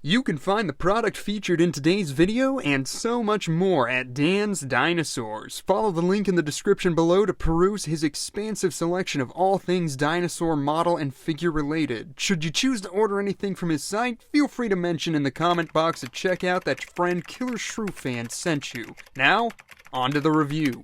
You can find the product featured in today's video and so much more at Dan's Dinosaurs. Follow the link in the description below to peruse his expansive selection of all things dinosaur model and figure related. Should you choose to order anything from his site, feel free to mention in the comment box at checkout that your friend Killershrewfan sent you. Now, on to the review.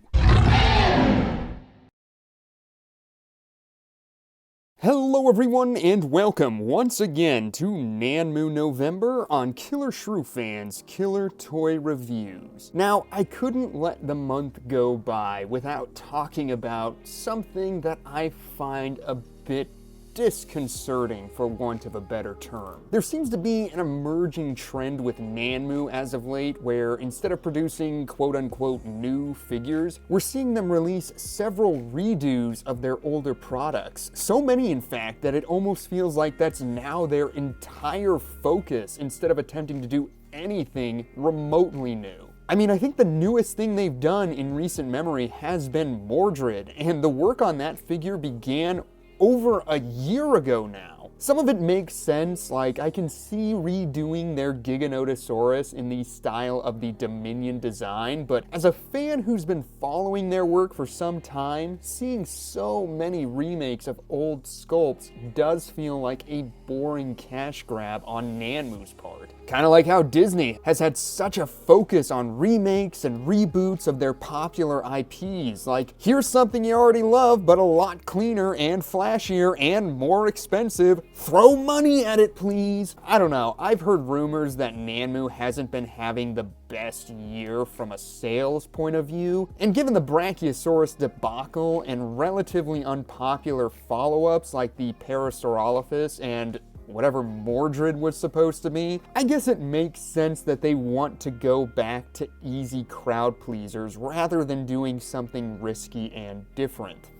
Hello everyone and welcome once again to Nanmu November on Killershrewfan's Killer Toy Reviews. Now, I couldn't let the month go by without talking about something that I find a bit disconcerting, for want of a better term. There seems to be an emerging trend with Nanmu as of late where instead of producing quote-unquote new figures, we're seeing them release several redos of their older products. So many, in fact, that it almost feels like that's now their entire focus instead of attempting to do anything remotely new. I mean, I think the newest thing they've done in recent memory has been Mordred, and the work on that figure began over a year ago now. Some of it makes sense, like I can see redoing their Giganotosaurus in the style of the Dominion design, but as a fan who's been following their work for some time, seeing so many remakes of old sculpts does feel like a boring cash grab on Nanmu's part. Kind of like how Disney has had such a focus on remakes and reboots of their popular IPs. Like, here's something you already love, but a lot cleaner and flashier and more expensive. Throw money at it, please. I don't know. I've heard rumors that Nanmu hasn't been having the best year from a sales point of view. And given the Brachiosaurus debacle and relatively unpopular follow-ups like the Parasaurolophus and whatever Mordred was supposed to be, I guess it makes sense that they want to go back to easy crowd pleasers rather than doing something risky and different.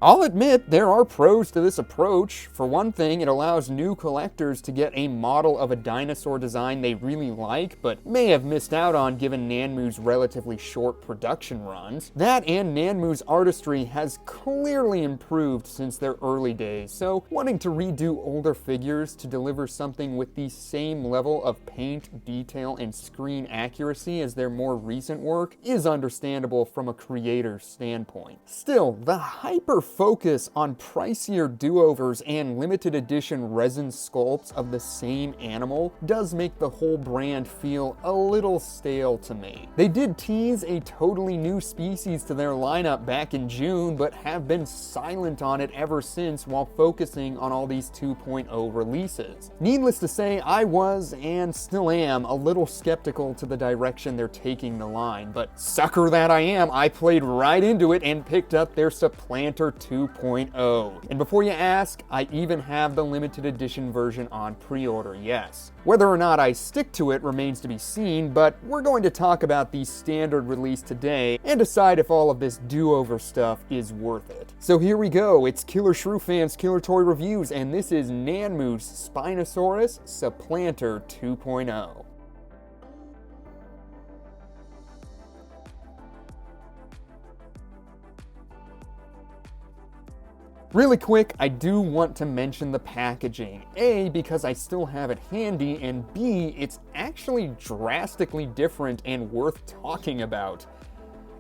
I'll admit there are pros to this approach. For one thing, it allows new collectors to get a model of a dinosaur design they really like, but may have missed out on given Nanmu's relatively short production runs. That and Nanmu's artistry has clearly improved since their early days, so wanting to redo older figures to deliver something with the same level of paint, detail, and screen accuracy as their more recent work is understandable from a creator's standpoint. Still, the hyper-focus on pricier do-overs and limited edition resin sculpts of the same animal does make the whole brand feel a little stale to me. They did tease a totally new species to their lineup back in June, but have been silent on it ever since while focusing on all these 2.0 releases. Needless to say, I was, and still am, a little skeptical to the direction they're taking the line, but sucker that I am, I played right into it and picked up their Supplanter 2.0. And before you ask, I even have the limited edition version on pre-order, yes. Whether or not I stick to it remains to be seen, but we're going to talk about the standard release today and decide if all of this do-over stuff is worth it. So here we go, it's Killershrewfan's Killer Toy Reviews, and this is Nanmu's Spinosaurus Supplanter 2.0. Really quick, I do want to mention the packaging. A, because I still have it handy, and B, it's actually drastically different and worth talking about.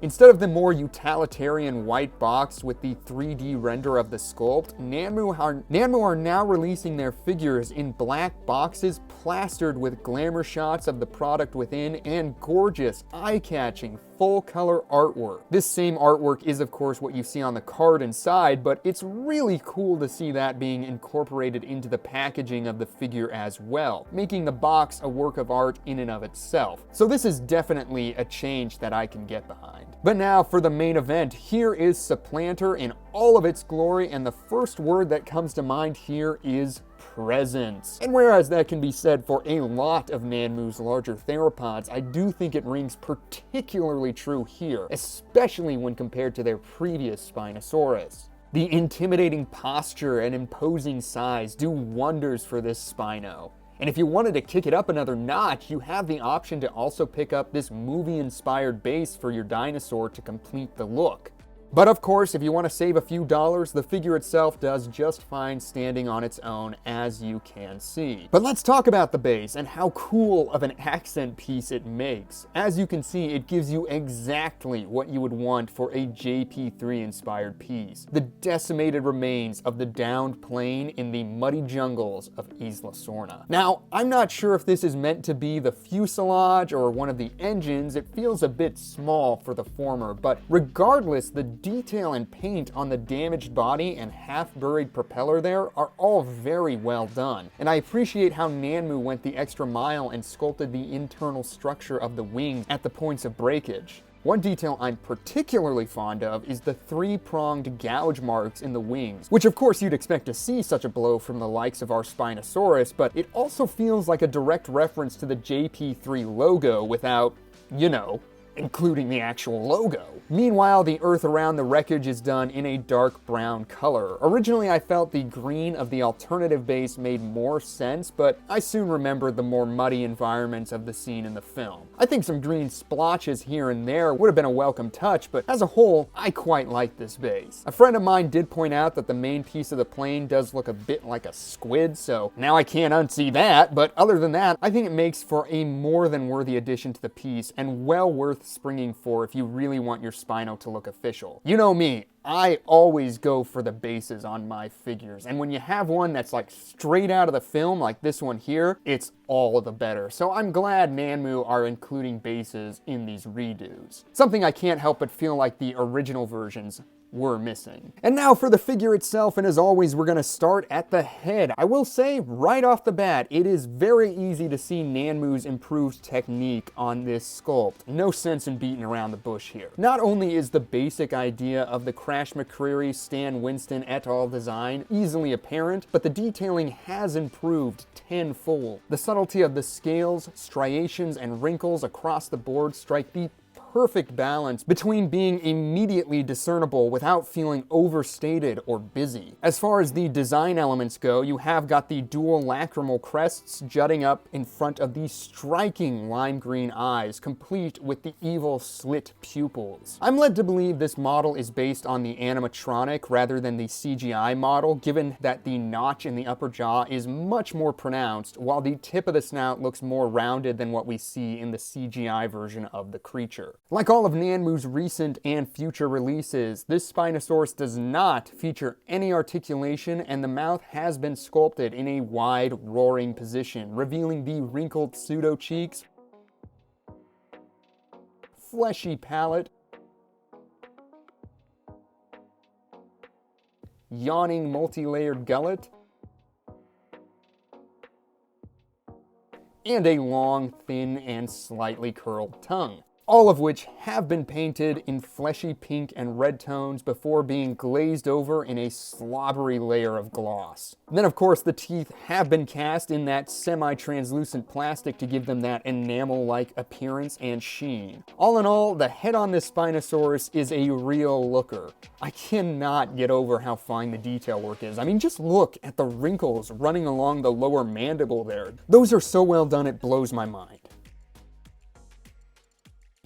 Instead of the more utilitarian white box with the 3D render of the sculpt, Nanmu are now releasing their figures in black boxes plastered with glamour shots of the product within and gorgeous, eye-catching, full-color artwork. This same artwork is of course what you see on the card inside, but it's really cool to see that being incorporated into the packaging of the figure as well, making the box a work of art in and of itself. So this is definitely a change that I can get behind. But now for the main event, here is Supplanter in all of its glory, and the first word that comes to mind here is presence. And whereas that can be said for a lot of Nanmu's larger theropods, I do think it rings particularly true here, especially when compared to their previous Spinosaurus. The intimidating posture and imposing size do wonders for this Spino. And if you wanted to kick it up another notch, you have the option to also pick up this movie-inspired base for your dinosaur to complete the look. But of course, if you want to save a few dollars, the figure itself does just fine standing on its own, as you can see. But let's talk about the base and how cool of an accent piece it makes. As you can see, it gives you exactly what you would want for a JP3 inspired piece. The decimated remains of the downed plane in the muddy jungles of Isla Sorna. Now, I'm not sure if this is meant to be the fuselage or one of the engines. It feels a bit small for the former, but regardless, the detail and paint on the damaged body and half-buried propeller there are all very well done. And I appreciate how Nanmu went the extra mile and sculpted the internal structure of the wings at the points of breakage. One detail I'm particularly fond of is the three-pronged gouge marks in the wings, which of course you'd expect to see such a blow from the likes of our Spinosaurus, but it also feels like a direct reference to the JP3 logo without, you know, including the actual logo. Meanwhile, the earth around the wreckage is done in a dark brown color. Originally, I felt the green of the alternative base made more sense, but I soon remembered the more muddy environments of the scene in the film. I think some green splotches here and there would have been a welcome touch, but as a whole, I quite like this base. A friend of mine did point out that the main piece of the plane does look a bit like a squid, so now I can't unsee that, but other than that, I think it makes for a more than worthy addition to the piece and well worth springing for if you really want your Spino to look official. You know me, I always go for the bases on my figures, and when you have one that's like straight out of the film like this one here, it's all the better. So I'm glad Nanmu are including bases in these redos. Something I can't help but feel like the original versions were missing. And now for the figure itself, and as always, we're gonna start at the head. I will say right off the bat, it is very easy to see Nanmu's improved technique on this sculpt. No sense in beating around the bush here. Not only is the basic idea of the Crash McCreary Stan Winston et al. Design easily apparent, but the detailing has improved tenfold. The subtlety of the scales, striations, and wrinkles across the board strike the perfect balance between being immediately discernible without feeling overstated or busy. As far as the design elements go, you have got the dual lacrimal crests jutting up in front of the striking lime green eyes, complete with the evil slit pupils. I'm led to believe this model is based on the animatronic rather than the CGI model, given that the notch in the upper jaw is much more pronounced, while the tip of the snout looks more rounded than what we see in the CGI version of the creature. Like all of Nanmu's recent and future releases, this Spinosaurus does not feature any articulation, and the mouth has been sculpted in a wide, roaring position, revealing the wrinkled pseudo-cheeks, fleshy palate, yawning multi-layered gullet, and a long, thin, and slightly curled tongue. All of which have been painted in fleshy pink and red tones before being glazed over in a slobbery layer of gloss. Then of course the teeth have been cast in that semi-translucent plastic to give them that enamel-like appearance and sheen. All in all, the head on this Spinosaurus is a real looker. I cannot get over how fine the detail work is. I mean, just look at the wrinkles running along the lower mandible there. Those are so well done it blows my mind.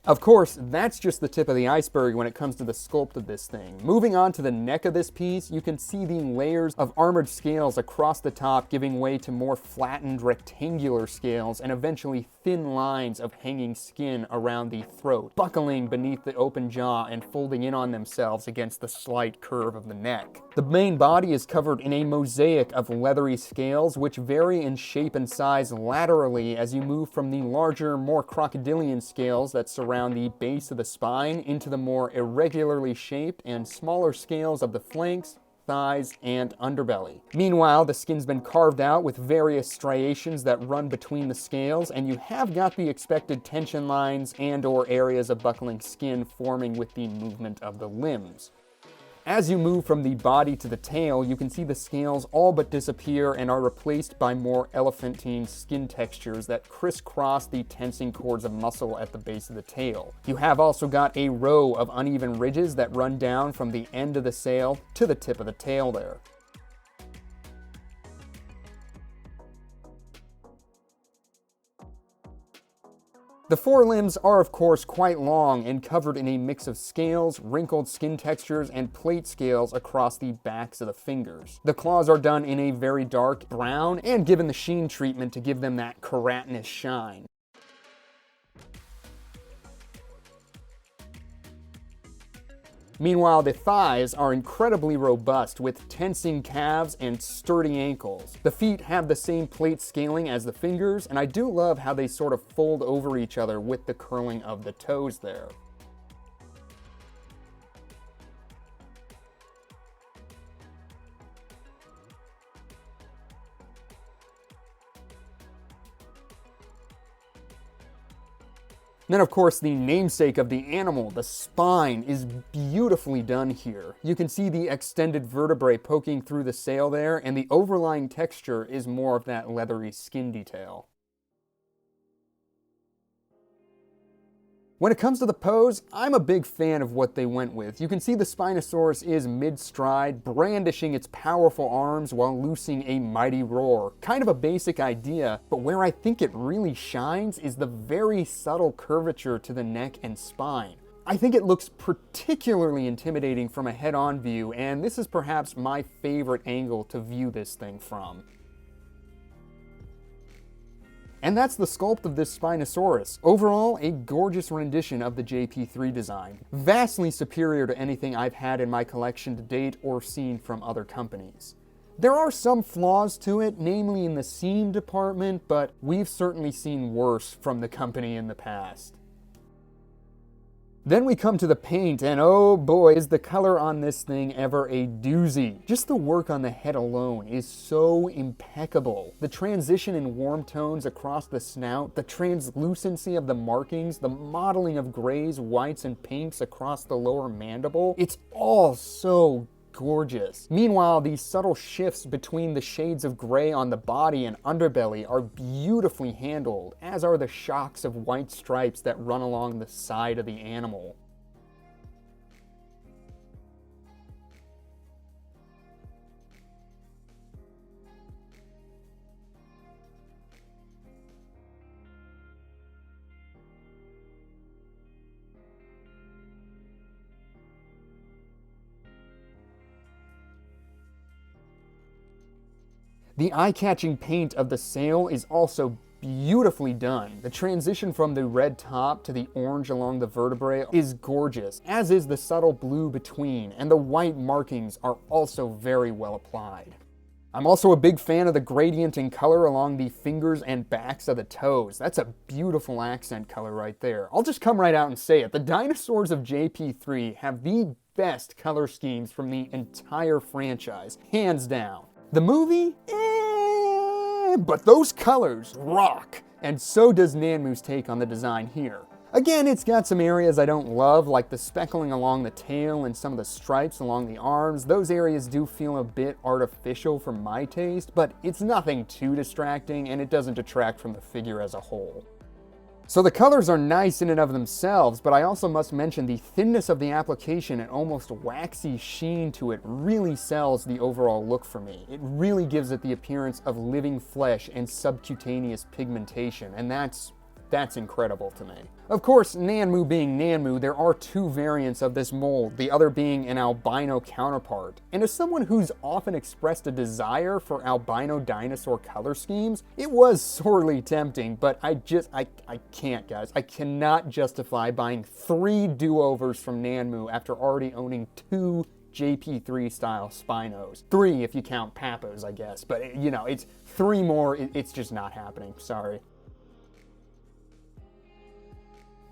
Of course, that's just the tip of the iceberg when it comes to the sculpt of this thing. Moving on to the neck of this piece, you can see the layers of armored scales across the top giving way to more flattened rectangular scales and eventually thin lines of hanging skin around the throat, buckling beneath the open jaw and folding in on themselves against the slight curve of the neck. The main body is covered in a mosaic of leathery scales which vary in shape and size laterally as you move from the larger, more crocodilian scales that surround the base of the spine into the more irregularly shaped and smaller scales of the flanks, thighs, and underbelly. Meanwhile, the skin's been carved out with various striations that run between the scales, and you have got the expected tension lines and/or areas of buckling skin forming with the movement of the limbs. As you move from the body to the tail, you can see the scales all but disappear and are replaced by more elephantine skin textures that crisscross the tensing cords of muscle at the base of the tail. You have also got a row of uneven ridges that run down from the end of the sail to the tip of the tail there. The forelimbs are of course quite long and covered in a mix of scales, wrinkled skin textures, and plate scales across the backs of the fingers. The claws are done in a very dark brown and given the sheen treatment to give them that keratinous shine. Meanwhile, the thighs are incredibly robust with tensing calves and sturdy ankles. The feet have the same plate scaling as the fingers, and I do love how they sort of fold over each other with the curling of the toes there. Then of course the namesake of the animal, the spine, is beautifully done here. You can see the extended vertebrae poking through the sail there, and the overlying texture is more of that leathery skin detail. When it comes to the pose, I'm a big fan of what they went with. You can see the Spinosaurus is mid-stride, brandishing its powerful arms while loosing a mighty roar. Kind of a basic idea, but where I think it really shines is the very subtle curvature to the neck and spine. I think it looks particularly intimidating from a head-on view, and this is perhaps my favorite angle to view this thing from. And that's the sculpt of this Spinosaurus. Overall, a gorgeous rendition of the JP3 design. Vastly superior to anything I've had in my collection to date or seen from other companies. There are some flaws to it, namely in the seam department, but we've certainly seen worse from the company in the past. Then we come to the paint, and oh boy, is the color on this thing ever a doozy. Just the work on the head alone is so impeccable. The transition in warm tones across the snout, the translucency of the markings, the modeling of grays, whites, and pinks across the lower mandible, it's all so gorgeous. Meanwhile, these subtle shifts between the shades of gray on the body and underbelly are beautifully handled, as are the shocks of white stripes that run along the side of the animal. The eye-catching paint of the sail is also beautifully done. The transition from the red top to the orange along the vertebrae is gorgeous, as is the subtle blue between, and the white markings are also very well applied. I'm also a big fan of the gradient in color along the fingers and backs of the toes. That's a beautiful accent color right there. I'll just come right out and say it. The dinosaurs of JP3 have the best color schemes from the entire franchise, hands down. The movie? But those colors rock! And so does Nanmu's take on the design here. Again, it's got some areas I don't love, like the speckling along the tail and some of the stripes along the arms. Those areas do feel a bit artificial for my taste, but it's nothing too distracting, and it doesn't detract from the figure as a whole. So the colors are nice in and of themselves, but I also must mention the thinness of the application and almost waxy sheen to it really sells the overall look for me. It really gives it the appearance of living flesh and subcutaneous pigmentation, and that's incredible to me. Of course, Nanmu being Nanmu, there are two variants of this mold, the other being an albino counterpart. And as someone who's often expressed a desire for albino dinosaur color schemes, it was sorely tempting, but I can't, guys. I cannot justify buying 3 do-overs from Nanmu after already owning 2 JP3 style Spinos. 3 if you count Papos, I guess, but you know, it's 3 more, it's just not happening, sorry.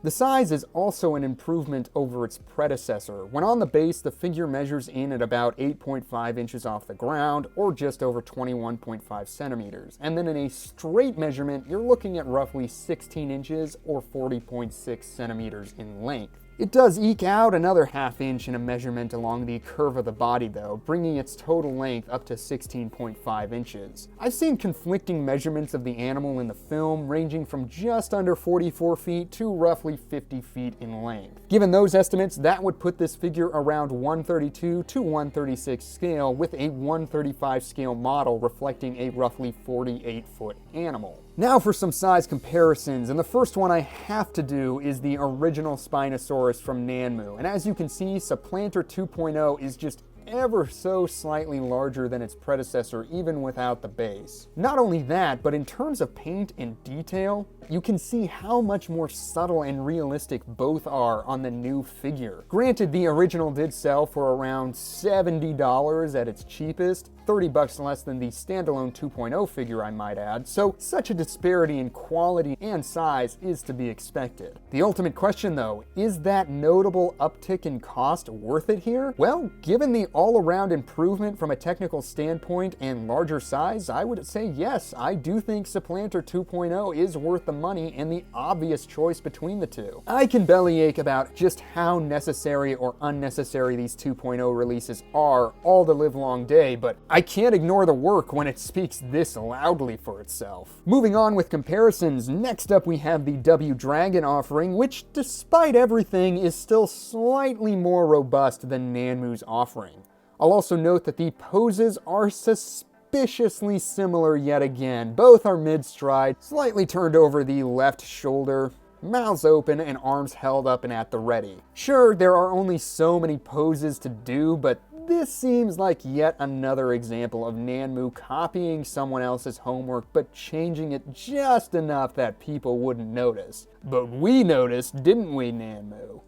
The size is also an improvement over its predecessor. When on the base, the figure measures in at about 8.5 inches off the ground, or just over 21.5 centimeters. And then in a straight measurement, you're looking at roughly 16 inches or 40.6 centimeters in length. It does eke out another ½ inch in a measurement along the curve of the body though, bringing its total length up to 16.5 inches. I've seen conflicting measurements of the animal in the film, ranging from just under 44 feet to roughly 50 feet in length. Given those estimates, that would put this figure around 132 to 136 scale, with a 135 scale model reflecting a roughly 48-foot animal. Now for some size comparisons, and the first one I have to do is the original Spinosaurus from Nanmu. And as you can see, Supplanter 2.0 is just ever so slightly larger than its predecessor, even without the base. Not only that, but in terms of paint and detail, you can see how much more subtle and realistic both are on the new figure. Granted, the original did sell for around $70 at its cheapest, $30 less than the standalone 2.0 figure, I might add, so such a disparity in quality and size is to be expected. The ultimate question though, is that notable uptick in cost worth it here? Well, given the all-around improvement from a technical standpoint and larger size, I would say yes, I do think Supplanter 2.0 is worth the money and the obvious choice between the two. I can bellyache about just how necessary or unnecessary these 2.0 releases are all the livelong day, but I can't ignore the work when it speaks this loudly for itself. Moving on with comparisons, next up we have the W Dragon offering, which despite everything is still slightly more robust than Nanmu's offering. I'll also note that the poses are suspiciously similar yet again. Both are mid-stride, slightly turned over the left shoulder, mouths open and arms held up and at the ready. Sure, there are only so many poses to do, but this seems like yet another example of Nanmu copying someone else's homework but changing it just enough that people wouldn't notice. But we noticed, didn't we, Nanmu?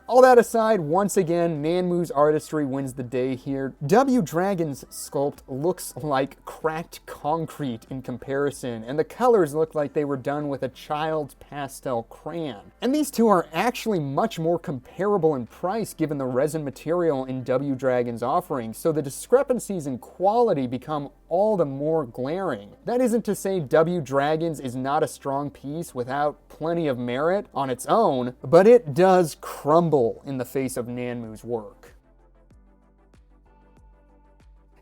All that aside, once again, Nanmu's artistry wins the day here. W Dragon's sculpt looks like cracked concrete in comparison, and the colors look like they were done with a child's pastel crayon. And these two are actually much more comparable in price given the resin material in W Dragon's offering, so the discrepancies in quality become all the more glaring. That isn't to say W Dragons is not a strong piece without plenty of merit on its own, but it does crumble in the face of Nanmu's work.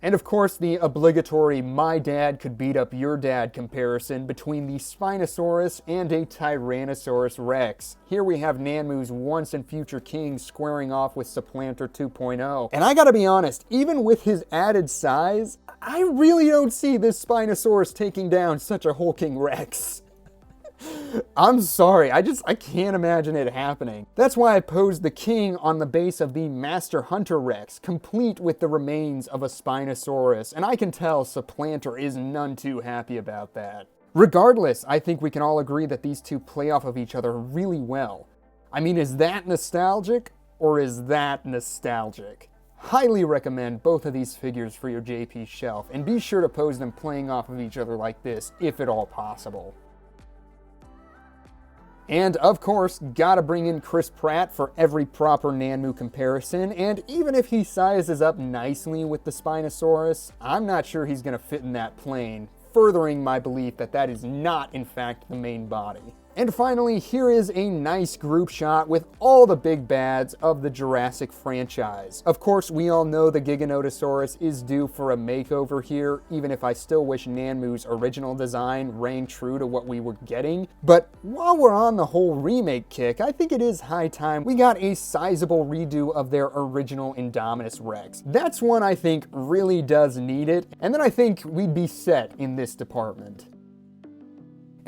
And of course, the obligatory my dad could beat up your dad comparison between the Spinosaurus and a Tyrannosaurus Rex. Here we have Nanmu's once and future king squaring off with Supplanter 2.0. And I gotta be honest, even with his added size, I really don't see this Spinosaurus taking down such a hulking Rex. I'm sorry, I can't imagine it happening. That's why I posed the king on the base of the Master Hunter Rex, complete with the remains of a Spinosaurus, and I can tell Supplanter is none too happy about that. Regardless, I think we can all agree that these two play off of each other really well. I mean, is that nostalgic, or is that nostalgic? Highly recommend both of these figures for your JP shelf, and be sure to pose them playing off of each other like this, if at all possible. And of course, gotta bring in Chris Pratt for every proper Nanmu comparison, and even if he sizes up nicely with the Spinosaurus, I'm not sure he's gonna fit in that plane, furthering my belief that that is not in fact the main body. And finally, here is a nice group shot with all the big bads of the Jurassic franchise. Of course, we all know the Giganotosaurus is due for a makeover here, even if I still wish Nanmu's original design rang true to what we were getting. But while we're on the whole remake kick, I think it is high time we got a sizable redo of their original Indominus Rex. That's one I think really does need it, and then I think we'd be set in this department.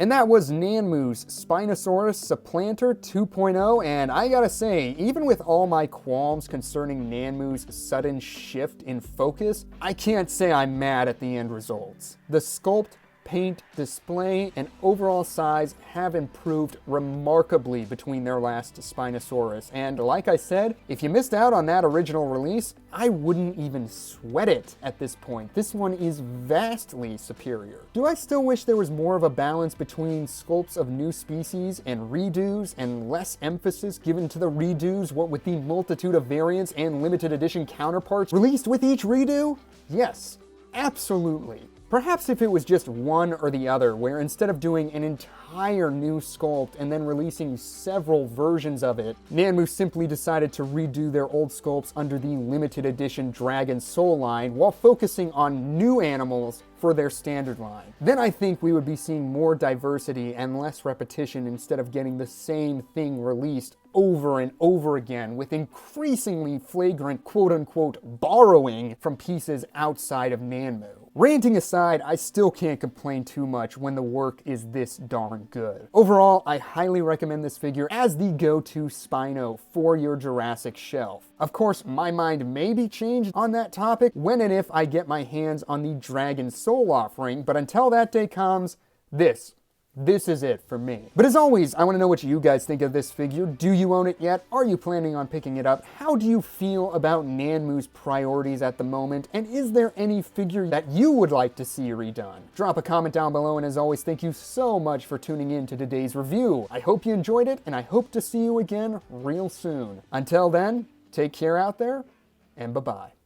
And that was Nanmu's Spinosaurus Supplanter 2.0, and I gotta say, even with all my qualms concerning Nanmu's sudden shift in focus, I can't say I'm mad at the end results. The sculpt, paint, display, and overall size have improved remarkably between their last Spinosaurus, and like I said, if you missed out on that original release, I wouldn't even sweat it at this point. This one is vastly superior. Do I still wish there was more of a balance between sculpts of new species and redos, and less emphasis given to the redos, what with the multitude of variants and limited edition counterparts released with each redo? Yes, absolutely. Perhaps if it was just one or the other, where instead of doing an entire new sculpt and then releasing several versions of it, Nanmu simply decided to redo their old sculpts under the limited edition Dragon Soul line while focusing on new animals for their standard line. Then I think we would be seeing more diversity and less repetition instead of getting the same thing released over and over again with increasingly flagrant quote-unquote borrowing from pieces outside of Nanmu. ranting aside, I still can't complain too much when the work is this darn good. Overall, I highly recommend this figure as the go-to Spino for your Jurassic shelf. Of course, my mind may be changed on that topic when and if I get my hands on the Dragon Soul offering, but until that day comes, this is it for me. But as always, I want to know what you guys think of this figure. Do you own it yet? Are you planning on picking it up? How do you feel about Nanmu's priorities at the moment? And is there any figure that you would like to see redone? Drop a comment down below, and as always, thank you so much for tuning in to today's review. I hope you enjoyed it, and I hope to see you again real soon. Until then, take care out there, and bye-bye.